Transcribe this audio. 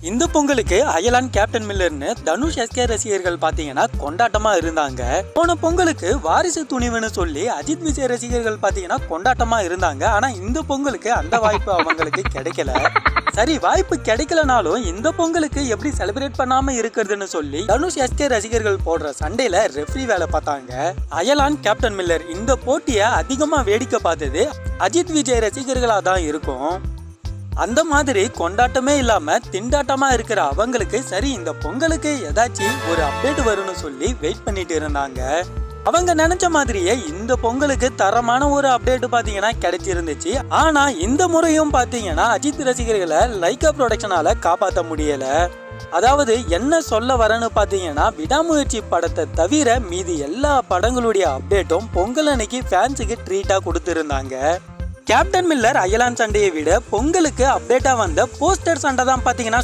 இந்த பொங்கலுக்கு அயலான் captain மில்லர்னு Dhanush SK ரசிகர்கள் பாத்தீங்கன்னா கொண்டாட்டமா இருந்தாங்க. போன பொங்கலுக்கு வாரிசு துணிவுன்னு சொல்லி அஜித் விஜய் ரசிகர்கள் பாத்தீங்கன்னா கொண்டாட்டமா இருந்தாங்க. ஆனா இந்த பொங்கலுக்கு அந்த வாய்ப்பு அவங்களுக்கு கிடைக்கல. சரி, வாய்ப்பு கிடைக்கலனாலும் இந்த பொங்கலுக்கு எப்படி செலிப்ரேட் பண்ணாம இருக்கிறதுன்னு சொல்லி தனுஷ் எஸ்கே ரசிகர்கள் போடுற சண்டையில ரெஃப்ரி வேலை பார்த்தாங்க. அயலான் கேப்டன் மில்லர் இந்த போட்டியை அதிகமா வேடிக்கை பார்த்தது அஜித் விஜய் ரசிகர்களா தான் இருக்கும். அந்த மாதிரி கொண்டாட்டமே இல்லாம திண்டாட்டமா இருக்கிற அவங்களுக்கு சரி இந்த பொங்கலுக்கு ஏதாச்சும் ஒரு அப்டேட் வரும்னு சொல்லி வெயிட் பண்ணிட்டு இருந்தாங்க. அவங்க நினைச்ச மாதிரியே இந்த பொங்கலுக்கு தரமான ஒரு அப்டேட் பாத்தீங்கன்னா கிடைச்சிருந்துச்சு. ஆனா இந்த முறையும் பாத்தீங்கன்னா அஜித் ரசிகர்களை லைகா ப்ரொடக்ஷனால காப்பாற்ற முடியல. அதாவது என்ன சொல்ல வரேன்னு பாத்தீங்கன்னா, விடாமுயற்சி படத்தை தவிர மீதி எல்லா படங்களுடைய அப்டேட்டும் பொங்கல் அன்னைக்கு ஃபேன்ஸுக்கு ட்ரீட்டா கொடுத்திருந்தாங்க. கேப்டன் மில்லர் அயலான் சண்டையை விட பொங்கலுக்கு அப்டேட்டா வந்த போஸ்டர் சண்டை தான் பாத்தீங்கன்னா